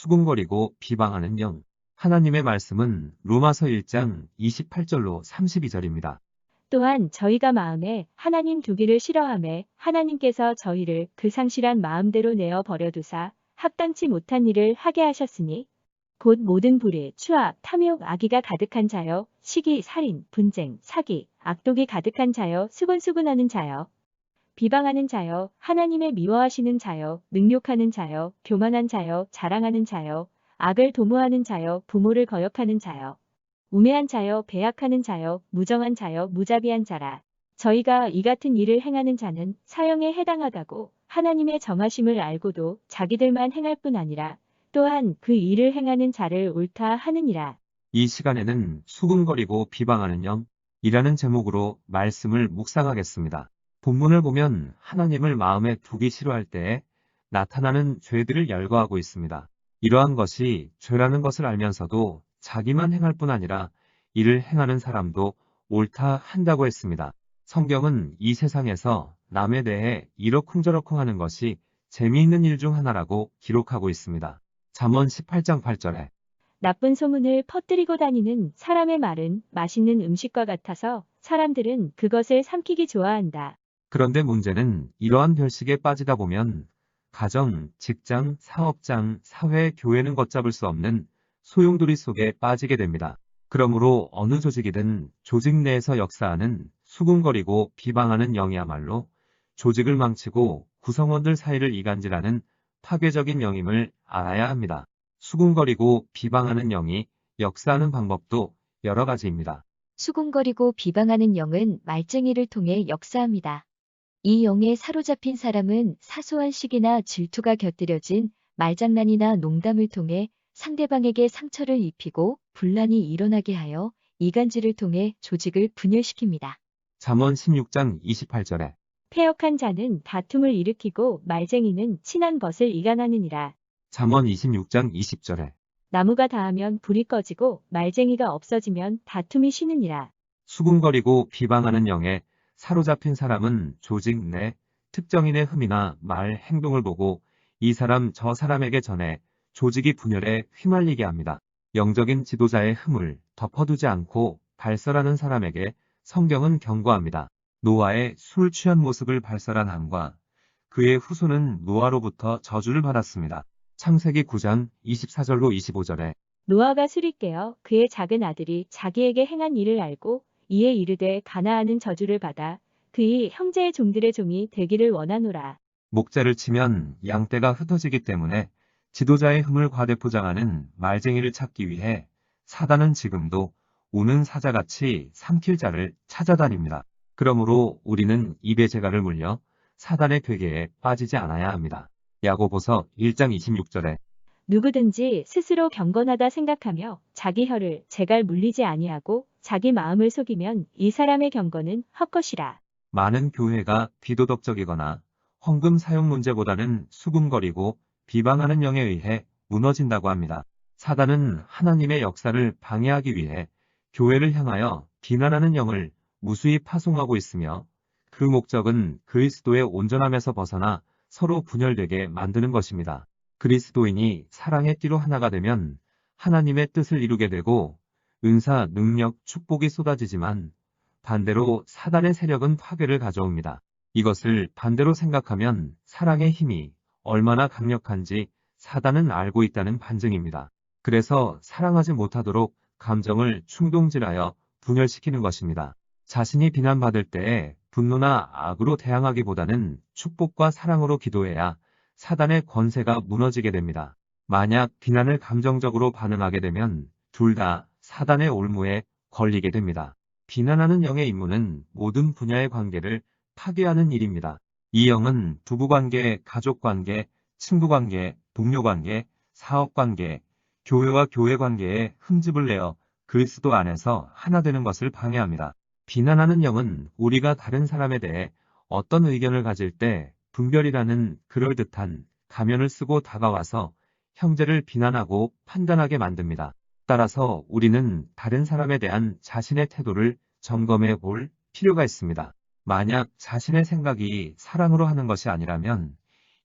수군거리고 비방하는 영. 하나님의 말씀은 로마서 1장 28절로 32절입니다. 또한 저희가 마음에 하나님 두기를 싫어하매 하나님께서 저희를 그 상실한 마음대로 내어 버려두사 합당치 못한 일을 하게 하셨으니 곧 모든 불의, 추악, 탐욕, 악의가 가득한 자여, 시기, 살인, 분쟁, 사기, 악독이 가득한 자여, 수군수군하는 자여, 비방하는 자여, 하나님의 미워하시는 자여, 능욕하는 자여, 교만한 자여, 자랑하는 자여, 악을 도모하는 자여, 부모를 거역하는 자여, 우매한 자여, 배약하는 자여, 무정한 자여, 무자비한 자라. 저희가 이 같은 일을 행하는 자는 사형에 해당하다고 하나님의 정하심을 알고도 자기들만 행할 뿐 아니라 또한 그 일을 행하는 자를 옳다 하느니라. 이 시간에는 수군거리고 비방하는 영이라는 제목으로 말씀을 묵상하겠습니다. 본문을 보면 하나님을 마음에 두기 싫어할 때에 나타나는 죄들을 열거하고 있습니다. 이러한 것이 죄라는 것을 알면서도 자기만 행할 뿐 아니라 이를 행하는 사람도 옳다 한다고 했습니다. 성경은 이 세상에서 남에 대해 이러쿵저러쿵 하는 것이 재미있는 일 중 하나라고 기록하고 있습니다. 잠언 18장 8절에 나쁜 소문을 퍼뜨리고 다니는 사람의 말은 맛있는 음식과 같아서 사람들은 그것을 삼키기 좋아한다. 그런데 문제는 이러한 별식에 빠지다 보면 가정, 직장, 사업장, 사회, 교회는 걷잡을 수 없는 소용돌이 속에 빠지게 됩니다. 그러므로 어느 조직이든 조직 내에서 역사하는 수군거리고 비방하는 영이야말로 조직을 망치고 구성원들 사이를 이간질하는 파괴적인 영임을 알아야 합니다. 수군거리고 비방하는 영이 역사하는 방법도 여러 가지입니다. 수군거리고 비방하는 영은 말쟁이를 통해 역사합니다. 이 영에 사로잡힌 사람은 사소한 시기나 질투가 곁들여진 말장난이나 농담을 통해 상대방에게 상처를 입히고 분란이 일어나게 하여 이간질을 통해 조직을 분열시킵니다. 잠언 16장 28절에 패역한 자는 다툼을 일으키고 말쟁이는 친한 벗을 이간하느니라. 잠언 26장 20절에 나무가 닿으면 불이 꺼지고 말쟁이가 없어지면 다툼이 쉬느니라. 수군거리고 비방하는 영에 사로잡힌 사람은 조직 내 특정인의 흠이나 말, 행동을 보고 이 사람 저 사람에게 전해 조직이 분열에 휘말리게 합니다. 영적인 지도자의 흠을 덮어두지 않고 발설하는 사람에게 성경은 경고합니다. 노아의 술 취한 모습을 발설한 함과 그의 후손은 노아로부터 저주를 받았습니다. 창세기 9장 24절로 25절에 노아가 술이 깨어 그의 작은 아들이 자기에게 행한 일을 알고 이에 이르되 가나안은 저주를 받아 그의 형제의 종들의 종이 되기를 원하노라. 목자를 치면 양떼가 흩어지기 때문에 지도자의 흠을 과대포장하는 말쟁이를 찾기 위해 사단은 지금도 우는 사자같이 삼킬 자를 찾아다닙니다. 그러므로 우리는 입의 재갈을 물려 사단의 괴계에 빠지지 않아야 합니다. 야고보서 1장 26절에 누구든지 스스로 경건하다 생각하며 자기 혀를 재갈 물리지 아니하고 자기 마음을 속이면 이 사람의 경건은 헛것이라. 많은 교회가 비도덕적이거나 헌금 사용 문제보다는 수군거리고 비방하는 영에 의해 무너진다고 합니다. 사단은 하나님의 역사를 방해하기 위해 교회를 향하여 비난하는 영을 무수히 파송하고 있으며 그 목적은 그리스도의 온전함에서 벗어나 서로 분열되게 만드는 것입니다. 그리스도인이 사랑의 띠로 하나가 되면 하나님의 뜻을 이루게 되고 은사, 능력, 축복이 쏟아지지만 반대로 사단의 세력은 파괴를 가져옵니다. 이것을 반대로 생각하면 사랑의 힘이 얼마나 강력한지 사단은 알고 있다는 반증입니다. 그래서 사랑하지 못하도록 감정을 충동질하여 분열시키는 것입니다. 자신이 비난받을 때에 분노나 악으로 대항하기보다는 축복과 사랑으로 기도해야 사단의 권세가 무너지게 됩니다. 만약 비난을 감정적으로 반응하게 되면 둘 다 사단의 올무에 걸리게 됩니다. 비난하는 영의 임무는 모든 분야의 관계를 파괴하는 일입니다. 이 영은 부부관계, 가족관계, 친구관계, 동료관계, 사업관계, 교회와 교회관계에 흠집을 내어 그리스도 안에서 하나 되는 것을 방해합니다. 비난하는 영은 우리가 다른 사람에 대해 어떤 의견을 가질 때 분별이라는 그럴듯한 가면을 쓰고 다가와서 형제를 비난하고 판단하게 만듭니다. 따라서 우리는 다른 사람에 대한 자신의 태도를 점검해 볼 필요가 있습니다. 만약 자신의 생각이 사랑으로 하는 것이 아니라면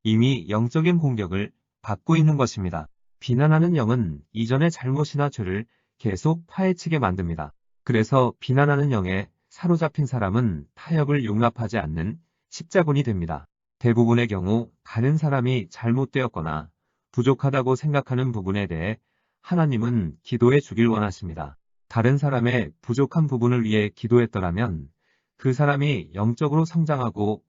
이미 영적인 공격을 받고 있는 것입니다. 비난하는 영은 이전의 잘못이나 죄를 계속 파헤치게 만듭니다. 그래서 비난하는 영에 사로잡힌 사람은 타협을 용납하지 않는 십자군이 됩니다. 대부분의 경우 다른 사람이 잘못되었거나 부족하다고 생각하는 부분에 대해 하나님은 기도해 주길 원하십니다. 다른 사람의 부족한 부분을 위해 기도했더라면 그 사람이 영적으로 성장하고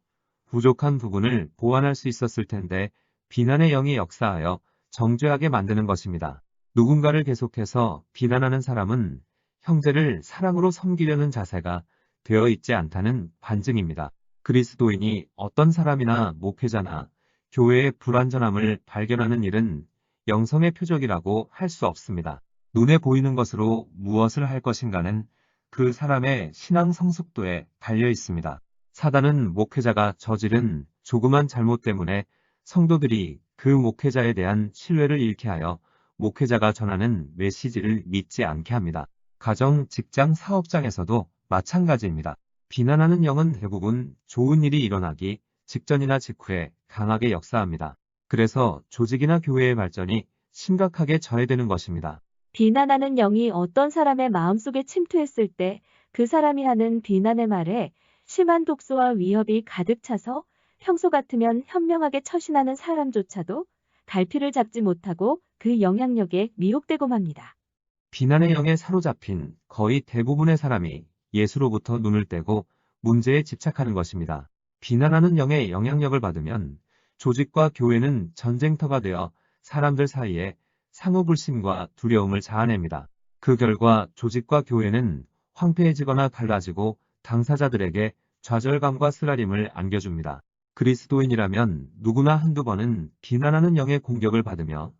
부족한 부분을 보완할 수 있었을 텐데 비난의 영이 역사하여 정죄하게 만드는 것입니다. 누군가를 계속해서 비난하는 사람은 형제를 사랑으로 섬기려는 자세가 되어 있지 않다는 반증입니다. 그리스도인이 어떤 사람이나 목회자나 교회의 불완전함을 발견하는 일은 영성의 표적이라고 할 수 없습니다. 눈에 보이는 것으로 무엇을 할 것인가는 그 사람의 신앙 성숙도에 달려 있습니다. 사단은 목회자가 저지른 조그만 잘못 때문에 성도들이 그 목회자에 대한 신뢰를 잃게 하여 목회자가 전하는 메시지를 믿지 않게 합니다. 가정, 직장, 사업장에서도 마찬가지입니다. 비난하는 영은 대부분 좋은 일이 일어나기 직전이나 직후에 강하게 역사합니다. 그래서 조직이나 교회의 발전이 심각하게 저해되는 것입니다. 비난하는 영이 어떤 사람의 마음속에 침투했을 때 그 사람이 하는 비난의 말에 심한 독소와 위협이 가득 차서 평소 같으면 현명하게 처신하는 사람조차도 갈피를 잡지 못하고 그 영향력에 미혹되고 맙니다. 비난의 영에 사로잡힌 거의 대부분의 사람이 예수로부터 눈을 떼고 문제에 집착하는 것입니다. 비난하는 영의 영향력을 받으면 조직과 교회는 전쟁터가 되어 사람들 사이에 상호불신과 두려움을 자아냅니다. 그 결과 조직과 교회는 황폐해지거나 갈라지고 당사자들에게 좌절감과 쓰라림을 안겨줍니다. 그리스도인이라면 누구나 한두 번은 비난하는 영의 공격을 받으며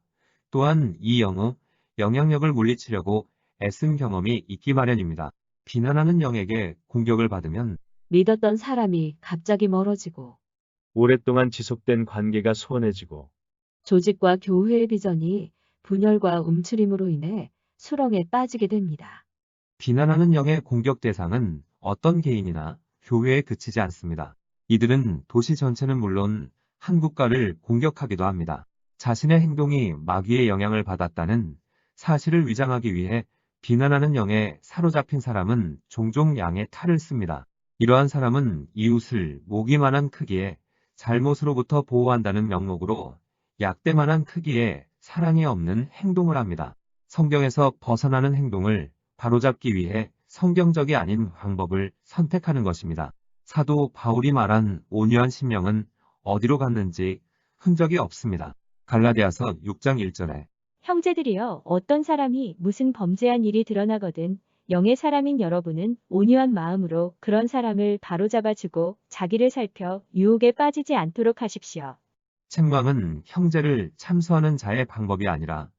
또한 이 영의 영향력을 물리치려고 애쓴 경험이 있기 마련입니다. 비난하는 영에게 공격을 받으면 믿었던 사람이 갑자기 멀어지고 오랫동안 지속된 관계가 소원해지고 조직과 교회의 비전이 분열과 움츠림으로 인해 수렁에 빠지게 됩니다. 비난하는 영의 공격 대상은 어떤 개인이나 교회에 그치지 않습니다. 이들은 도시 전체는 물론 한 국가를 공격하기도 합니다. 자신의 행동이 마귀의 영향을 받았다는 사실을 위장하기 위해 비난하는 영에 사로잡힌 사람은 종종 양의 탈을 씁니다. 이러한 사람은 이웃을 모기만한 크기의 잘못으로부터 보호한다는 명목으로 약대만한 크기의 사랑이 없는 행동을 합니다. 성경에서 벗어나는 행동을 바로잡기 위해 성경적이 아닌 방법을 선택하는 것입니다. 사도 바울이 말한 온유한 심령은 어디로 갔는지 흔적이 없습니다. 갈라디아서 6장 1절에 형제들이여 어떤 사람이 무슨 범죄한 일이 드러나거든 영의 사람인 여러분은 온유한 마음으로 그런 사람을 바로잡아주고 자기를 살펴 유혹에 빠지지 않도록 하십시오. 책망은 형제를 참수하는 자의 방법이 아니라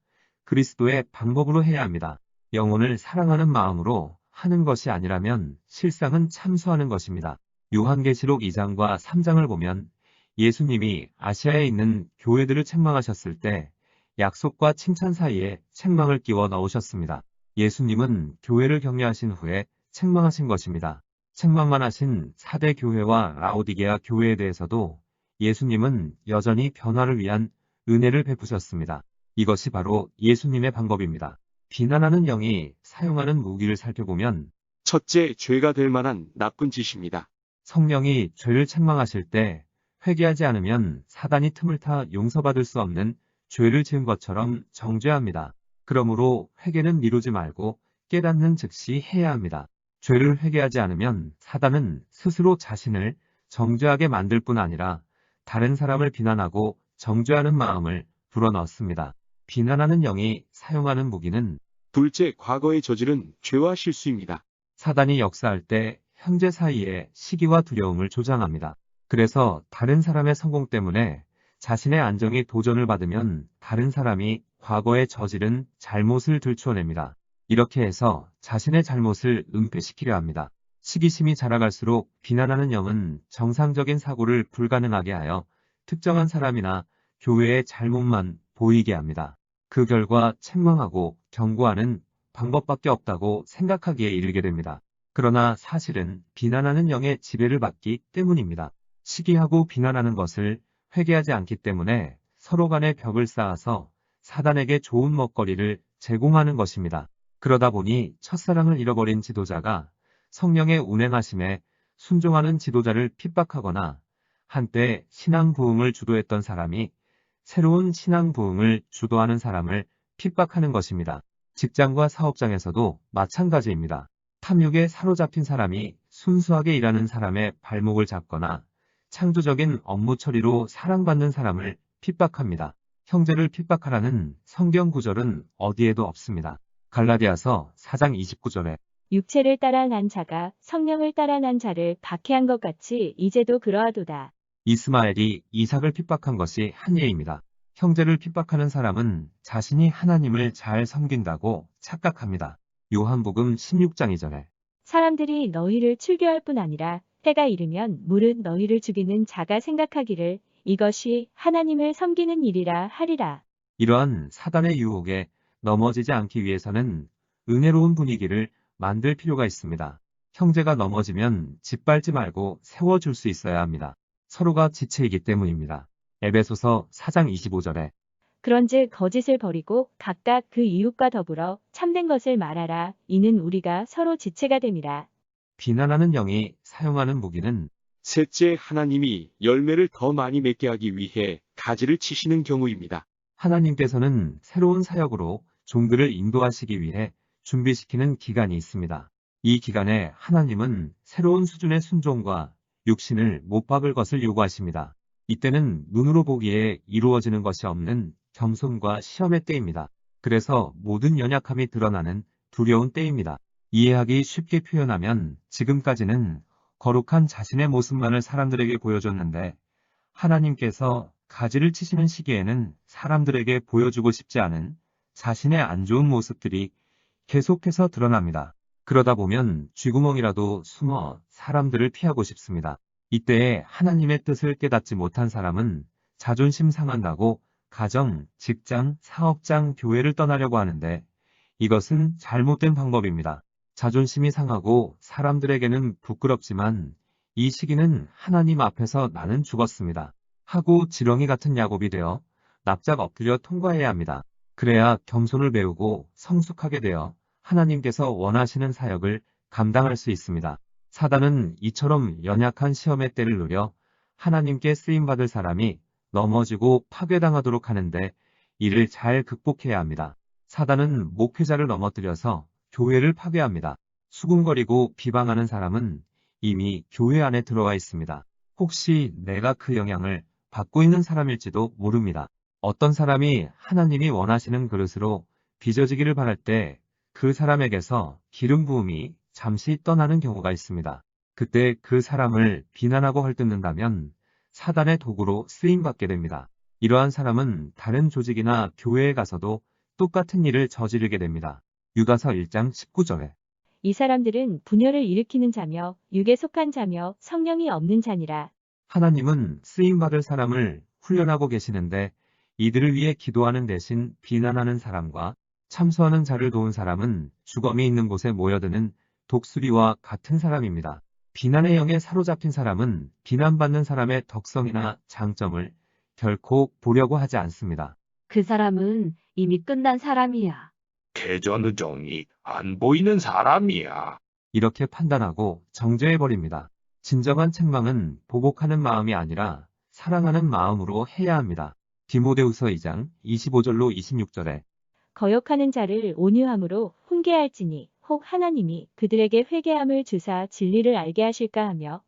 그리스도의 방법으로 해야 합니다. 영혼을 사랑하는 마음으로 하는 것이 아니라면 실상은 참수하는 것입니다. 요한계시록 2장과 3장을 보면 예수님이 아시아에 있는 교회들을 책망하셨을 때 약속과 칭찬 사이에 책망을 끼워 넣으셨습니다. 예수님은 교회를 격려하신 후에 책망하신 것입니다. 책망만 하신 사대 교회와 라오디게아 교회에 대해서도 예수님은 여전히 변화를 위한 은혜를 베푸셨습니다. 이것이 바로 예수님의 방법입니다. 비난하는 영이 사용하는 무기를 살펴보면 첫째, 죄가 될 만한 나쁜 짓입니다. 성령이 죄를 책망하실 때 회개하지 않으면 사단이 틈을 타 용서받을 수 없는 죄를 지은 것처럼 정죄합니다. 그러므로 회개는 미루지 말고 깨닫는 즉시 해야 합니다. 죄를 회개하지 않으면 사단은 스스로 자신을 정죄하게 만들 뿐 아니라 다른 사람을 비난하고 정죄하는 마음을 불어넣습니다. 비난하는 영이 사용하는 무기는 둘째, 과거에 저지른 죄와 실수입니다. 사단이 역사할 때 형제 사이에 시기와 두려움을 조장합니다. 그래서 다른 사람의 성공 때문에 자신의 안정이 도전을 받으면 다른 사람이 과거에 저지른 잘못을 들추어냅니다. 이렇게 해서 자신의 잘못을 은폐시키려 합니다. 시기심이 자라갈수록 비난하는 영은 정상적인 사고를 불가능하게 하여 특정한 사람이나 교회의 잘못만 보이게 합니다. 그 결과 책망하고 경고하는 방법밖에 없다고 생각하기에 이르게 됩니다. 그러나 사실은 비난하는 영의 지배를 받기 때문입니다. 시기하고 비난하는 것을 회개하지 않기 때문에 서로 간에 벽을 쌓아서 사단에게 좋은 먹거리를 제공하는 것입니다. 그러다 보니 첫사랑을 잃어버린 지도자가 성령의 운행하심에 순종하는 지도자를 핍박하거나 한때 신앙 부흥을 주도했던 사람이 새로운 신앙 부흥을 주도하는 사람을 핍박하는 것입니다. 직장과 사업장에서도 마찬가지입니다. 탐욕에 사로잡힌 사람이 순수하게 일하는 사람의 발목을 잡거나 창조적인 업무 처리로 사랑받는 사람을 핍박합니다. 형제를 핍박하라는 성경 구절은 어디에도 없습니다. 갈라디아서 4장 29절에 육체를 따라 난 자가 성령을 따라 난 자를 박해한 것 같이 이제도 그러하도다. 이스마엘이 이삭을 핍박한 것이 한 예입니다. 형제를 핍박하는 사람은 자신이 하나님을 잘 섬긴다고 착각합니다. 요한복음 16장 2절에 사람들이 너희를 출교할 뿐 아니라 때가 이르면 무릇 너희를 죽이는 자가 생각하기를 이것이 하나님을 섬기는 일이라 하리라. 이러한 사단의 유혹에 넘어지지 않기 위해서는 은혜로운 분위기를 만들 필요가 있습니다. 형제가 넘어지면 짓밟지 말고 세워줄 수 있어야 합니다. 서로가 지체이기 때문입니다. 에베소서 4장 25절에 그런즉 거짓을 버리고 각각 그 이웃과 더불어 참된 것을 말하라. 이는 우리가 서로 지체가 됨이라. 비난하는 영이 사용하는 무기는 셋째, 하나님이 열매를 더 많이 맺게 하기 위해 가지를 치시는 경우입니다. 하나님께서는 새로운 사역으로 종들을 인도하시기 위해 준비시키는 기간이 있습니다. 이 기간에 하나님은 새로운 수준의 순종과 육신을 못 박을 것을 요구하십니다. 이때는 눈으로 보기에 이루어지는 것이 없는 겸손과 시험의 때입니다. 그래서 모든 연약함이 드러나는 두려운 때입니다. 이해하기 쉽게 표현하면 지금까지는 거룩한 자신의 모습만을 사람들에게 보여줬는데 하나님께서 가지를 치시는 시기에는 사람들에게 보여주고 싶지 않은 자신의 안 좋은 모습들이 계속해서 드러납니다. 그러다 보면 쥐구멍이라도 숨어 사람들을 피하고 싶습니다. 이때에 하나님의 뜻을 깨닫지 못한 사람은 자존심 상한다고 가정, 직장, 사업장, 교회를 떠나려고 하는데 이것은 잘못된 방법입니다. 자존심이 상하고 사람들에게는 부끄럽지만 이 시기는 하나님 앞에서 나는 죽었습니다 하고 지렁이 같은 야곱이 되어 납작 엎드려 통과해야 합니다. 그래야 겸손을 배우고 성숙하게 되어 하나님께서 원하시는 사역을 감당할 수 있습니다. 사단은 이처럼 연약한 시험의 때를 노려 하나님께 쓰임받을 사람이 넘어지고 파괴당하도록 하는데 이를 잘 극복해야 합니다. 사단은 목회자를 넘어뜨려서 교회를 파괴합니다. 수군거리고 비방하는 사람은 이미 교회 안에 들어와 있습니다. 혹시 내가 그 영향을 받고 있는 사람일지도 모릅니다. 어떤 사람이 하나님이 원하시는 그릇으로 빚어지기를 바랄 때 그 사람에게서 기름 부음이 잠시 떠나는 경우가 있습니다. 그때 그 사람을 비난하고 헐뜯는다면 사단의 도구로 쓰임받게 됩니다. 이러한 사람은 다른 조직이나 교회에 가서도 똑같은 일을 저지르게 됩니다. 유다서 1장 19절에 이 사람들은 분열을 일으키는 자며 육에 속한 자며 성령이 없는 자니라. 하나님은 쓰임받을 사람을 훈련하고 계시는데 이들을 위해 기도하는 대신 비난하는 사람과 참소하는 자를 도운 사람은 주검이 있는 곳에 모여드는 독수리와 같은 사람입니다. 비난의 영에 사로잡힌 사람은 비난받는 사람의 덕성이나 장점을 결코 보려고 하지 않습니다. 그 사람은 이미 끝난 사람이야. 개전의정이 안 보이는 사람이야. 이렇게 판단하고 정죄해버립니다. 진정한 책망은 보복하는 마음이 아니라 사랑하는 마음으로 해야 합니다. 디모데후서 2장 25절로 26절에 거역하는 자를 온유함으로 훈계할지니 혹 하나님이 그들에게 회개함을 주사 진리를 알게 하실까 하며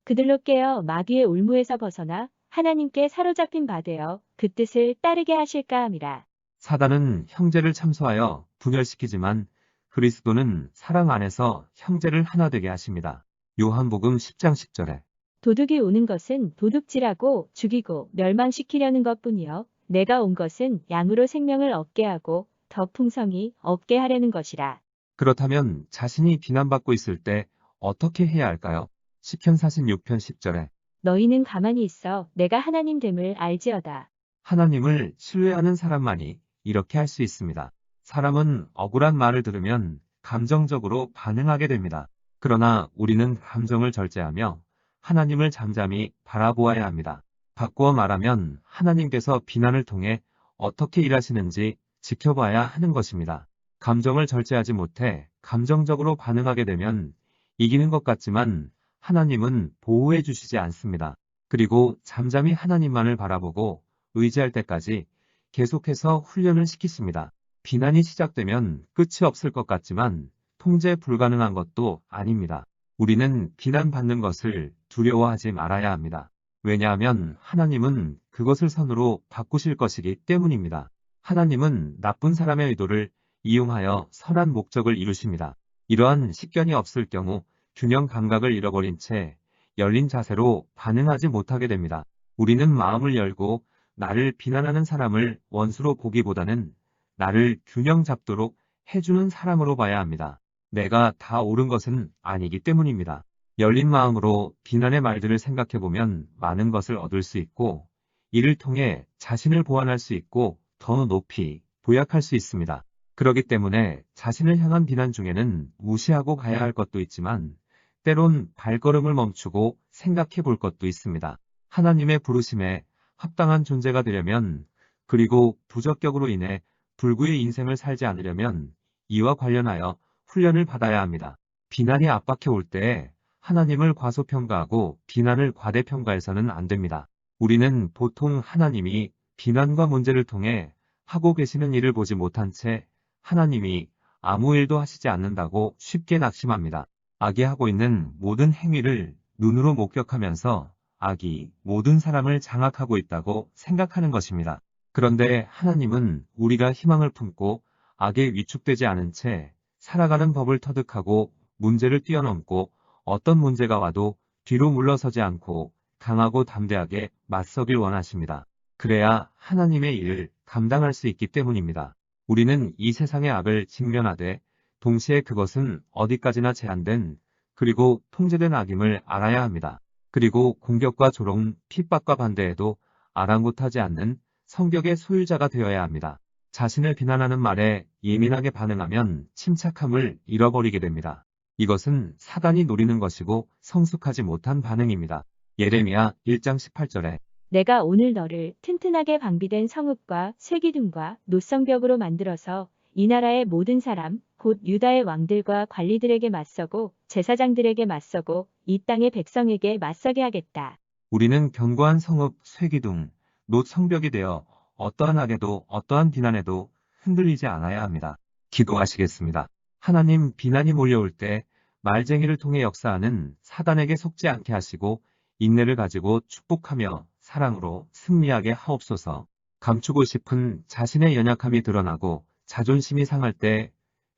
그들로 깨어 마귀의 올무에서 벗어나 하나님께 사로잡힌 바 되어 그 뜻을 따르게 하실까 함이라. 사단은 형제를 참소하여 분열시키지만 그리스도는 사랑 안에서 형제를 하나 되게 하십니다. 요한복음 10장 10절에 도둑이 오는 것은 도둑질하고 죽이고 멸망시키려는 것뿐이요 내가 온 것은 양으로 생명을 얻게 하고 더 풍성히 얻게 하려는 것이라. 그렇다면 자신이 비난받고 있을 때 어떻게 해야 할까요? 시편 46편 10절에 너희는 가만히 있어 내가 하나님 됨을 알지어다. 하나님을 신뢰하는 사람만이 이렇게 할 수 있습니다. 사람은 억울한 말을 들으면 감정적으로 반응하게 됩니다. 그러나 우리는 감정을 절제하며 하나님을 잠잠히 바라보아야 합니다. 바꾸어 말하면 하나님께서 비난을 통해 어떻게 일하시는지 지켜봐야 하는 것입니다. 감정을 절제하지 못해 감정적으로 반응하게 되면 이기는 것 같지만 하나님은 보호해 주시지 않습니다. 그리고 잠잠히 하나님만을 바라보고 의지할 때까지 계속해서 훈련을 시키십니다. 비난이 시작되면 끝이 없을 것 같지만 통제 불가능한 것도 아닙니다. 우리는 비난받는 것을 두려워하지 말아야 합니다. 왜냐하면 하나님은 그것을 선으로 바꾸실 것이기 때문입니다. 하나님은 나쁜 사람의 의도를 이용하여 선한 목적을 이루십니다. 이러한 식견이 없을 경우 균형 감각을 잃어버린 채 열린 자세로 반응하지 못하게 됩니다. 우리는 마음을 열고 나를 비난하는 사람을 원수로 보기보다는 나를 균형 잡도록 해주는 사람으로 봐야 합니다. 내가 다 옳은 것은 아니기 때문입니다. 열린 마음으로 비난의 말들을 생각해보면 많은 것을 얻을 수 있고 이를 통해 자신을 보완할 수 있고 더 높이 도약할 수 있습니다. 그렇기 때문에 자신을 향한 비난 중에는 무시하고 가야 할 것도 있지만 때론 발걸음을 멈추고 생각해 볼 것도 있습니다. 하나님의 부르심에 합당한 존재가 되려면 그리고 부적격으로 인해 불구의 인생을 살지 않으려면 이와 관련하여 훈련을 받아야 합니다. 비난이 압박해 올 때에 하나님을 과소평가하고 비난을 과대평가해서는 안 됩니다. 우리는 보통 하나님이 비난과 문제를 통해 하고 계시는 일을 보지 못한 채 하나님이 아무 일도 하시지 않는다고 쉽게 낙심합니다. 악이 하고 있는 모든 행위를 눈으로 목격하면서 악이 모든 사람을 장악하고 있다고 생각하는 것입니다. 그런데 하나님은 우리가 희망을 품고 악에 위축되지 않은 채 살아가는 법을 터득하고 문제를 뛰어넘고 어떤 문제가 와도 뒤로 물러서지 않고 강하고 담대하게 맞서길 원하십니다. 그래야 하나님의 일을 감당할 수 있기 때문입니다. 우리는 이 세상의 악을 직면하되 동시에 그것은 어디까지나 제한된 그리고 통제된 악임을 알아야 합니다. 그리고 공격과 조롱, 핍박과 반대에도 아랑곳하지 않는 성격의 소유자가 되어야 합니다. 자신을 비난하는 말에 예민하게 반응하면 침착함을 잃어버리게 됩니다. 이것은 사단이 노리는 것이고 성숙하지 못한 반응입니다. 예레미야 1장 18절에 내가 오늘 너를 튼튼하게 방비된 성읍과 쇠기둥과 노성벽으로 만들어서 이 나라의 모든 사람, 곧 유다의 왕들과 관리들에게 맞서고 제사장들에게 맞서고 이 땅의 백성에게 맞서게 하겠다. 우리는 견고한 성읍, 쇠기둥, 놋 성벽이 되어 어떠한 악에도 어떠한 비난에도 흔들리지 않아야 합니다. 기도하시겠습니다. 하나님, 비난이 몰려올 때 말쟁이를 통해 역사하는 사단에게 속지 않게 하시고 인내를 가지고 축복하며 사랑으로 승리하게 하옵소서. 감추고 싶은 자신의 연약함이 드러나고 자존심이 상할 때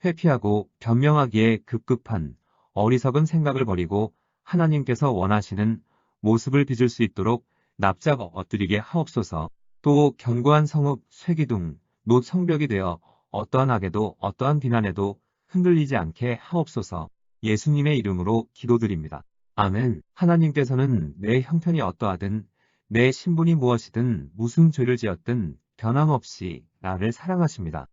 회피하고 변명하기에 급급한 어리석은 생각을 버리고 하나님께서 원하시는 모습을 빚을 수 있도록 납작 엎드리게 하옵소서. 또 견고한 성읍, 쇠기둥, 놋 성벽이 되어 어떠한 악에도 어떠한 비난에도 흔들리지 않게 하옵소서. 예수님의 이름으로 기도드립니다. 아멘. 하나님께서는 내 형편이 어떠하든 내 신분이 무엇이든 무슨 죄를 지었든 변함없이 나를 사랑하십니다.